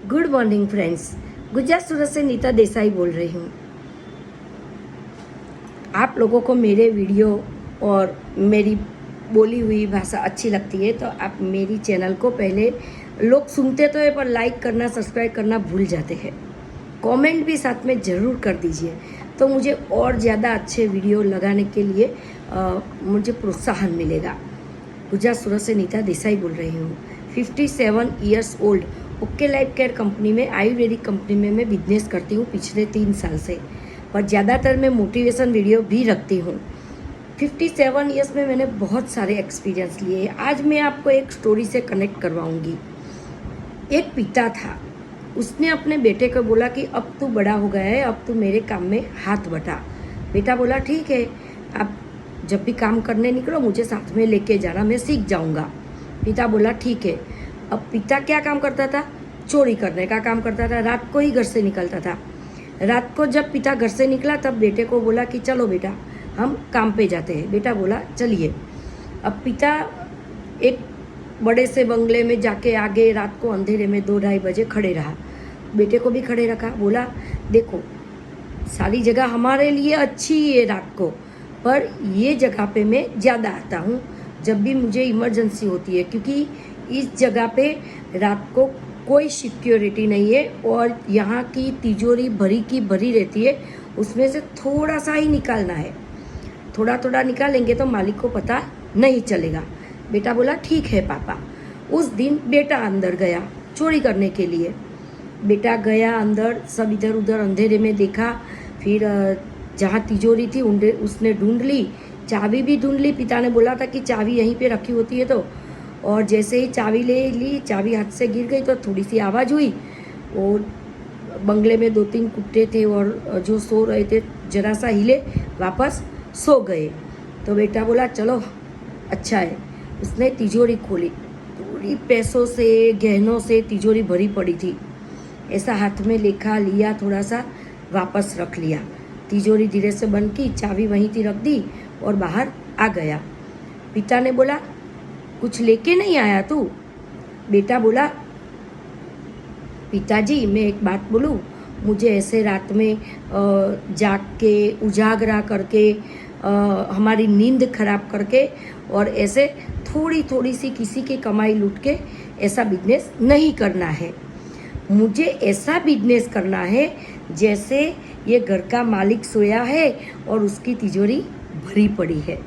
Good morning friends, Gujarat Surat से नीता देसाई बोल रही हूँ। आप लोगों को मेरे वीडियो और मेरी बोली हुई भाषा अच्छी लगती है तो आप मेरी चैनल को पहले लोग सुनते तो है पर लाइक करना सब्सक्राइब करना भूल जाते हैं। कमेंट भी साथ में ज़रूर कर दीजिए तो मुझे और ज़्यादा अच्छे वीडियो लगाने के लिए मुझे प्रोत्साहन मिलेगा। गुजरात सूरत से नीता देसाई बोल रही हूँ। 57 years old okay life care company में, आयुर्वेदिक कंपनी में मैं बिजनेस करती हूँ पिछले 3 साल से, पर ज़्यादातर मैं मोटिवेशन वीडियो भी रखती हूँ। 57 ईयर्स में मैंने बहुत सारे एक्सपीरियंस लिए हैं। आज मैं आपको एक स्टोरी से कनेक्ट करवाऊँगी। एक पिता था, उसने अपने बेटे को बोला कि अब तू बड़ा हो गया है, अब तू मेरे काम में हाथ बटा। बेटा बोला ठीक है, अब जब भी काम करने निकलो मुझे साथ में लेके जाना, मैं सीख जाऊँगा। पिता बोला ठीक है। अब पिता क्या काम करता था? चोरी करने का काम करता था, रात को ही घर से निकलता था। रात को जब पिता घर से निकला तब बेटे को बोला कि चलो बेटा हम काम पे जाते हैं। बेटा बोला चलिए। अब पिता एक बड़े से बंगले में जाके आगे रात को अंधेरे में 2-2:30 बजे खड़े रहा। बेटे को भी खड़े रखा, बोला देखो सारी जगह हमारे लिए अच्छी है रात को, पर ये जगह पे मैं ज़्यादा आता हूँ जब भी मुझे इमरजेंसी होती है, क्योंकि इस जगह पे रात को कोई सिक्योरिटी नहीं है और यहाँ की तिजोरी भरी की भरी रहती है, उसमें से थोड़ा सा ही निकालना है। थोड़ा थोड़ा निकालेंगे तो मालिक को पता नहीं चलेगा। बेटा बोला ठीक है पापा। उस दिन बेटा अंदर गया चोरी करने के लिए। बेटा गया अंदर, सब इधर उधर अंधेरे में देखा, फिर जहाँ तिजोरी थी उसने ढूंढ ली, चाबी भी ढूंढ ली। पिता ने बोला था कि चाबी यहीं पे रखी होती है तो, और जैसे ही चाबी ले ली, चाबी हाथ से गिर गई तो थोड़ी सी आवाज़ हुई और बंगले में 2-3 कुत्ते थे और जो सो रहे थे जरा सा हिले, वापस सो गए। तो बेटा बोला चलो अच्छा है। उसने तिजोरी खोली, पूरी पैसों से गहनों से तिजोरी भरी पड़ी थी। ऐसा हाथ में लेखा लिया, थोड़ा सा वापस रख लिया। तिजोरी धीरे से बंद की, चाबी वहीं थी रख दी और बाहर आ गया। पिता ने बोला कुछ लेके नहीं आया तू? बेटा बोला पिताजी मैं एक बात बोलूं, मुझे ऐसे रात में जाग के उजागरा करके हमारी नींद खराब करके और ऐसे थोड़ी थोड़ी सी किसी की कमाई लूट के ऐसा बिजनेस नहीं करना है। मुझे ऐसा बिजनेस करना है जैसे ये घर का मालिक सोया है और उसकी तिजोरी भरी पड़ी है।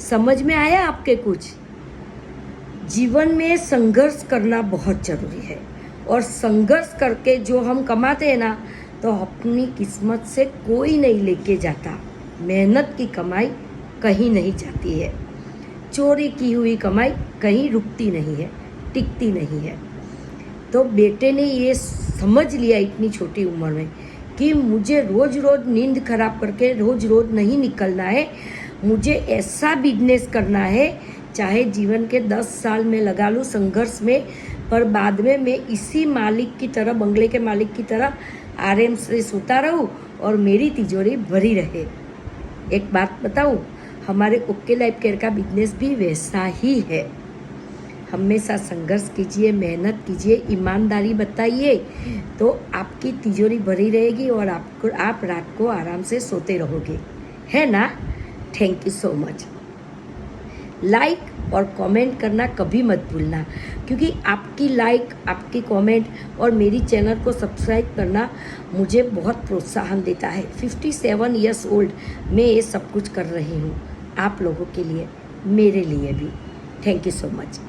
समझ में आया आपके कुछ? जीवन में संघर्ष करना बहुत ज़रूरी है और संघर्ष करके जो हम कमाते हैं ना, तो अपनी किस्मत से कोई नहीं लेके जाता। मेहनत की कमाई कहीं नहीं जाती है, चोरी की हुई कमाई कहीं रुकती नहीं है, टिकती नहीं है। तो बेटे ने ये समझ लिया इतनी छोटी उम्र में कि मुझे रोज़ रोज़ नींद खराब करके रोज़ रोज़ नहीं निकलना है, मुझे ऐसा बिजनेस करना है चाहे जीवन के 10 साल में लगा लूँ संघर्ष में, पर बाद में मैं इसी मालिक की तरह, बंगले के मालिक की तरह आराम से सोता रहूँ और मेरी तिजोरी भरी रहे। एक बात बताऊँ, हमारे ओके लाइफ केयर का बिजनेस भी वैसा ही है। हमेशा संघर्ष कीजिए, मेहनत कीजिए, ईमानदारी बताइए तो आपकी तिजोरी भरी रहेगी और आप रात को आराम से सोते रहोगे, है ना? Thank you so much. Like और कमेंट करना कभी मत भूलना, क्योंकि आपकी लाइक, आपकी कमेंट और मेरी चैनल को सब्सक्राइब करना मुझे बहुत प्रोत्साहन देता है। 57 ईयर्स ओल्ड मैं ये सब कुछ कर रही हूँ आप लोगों के लिए, मेरे लिए भी। Thank you so much.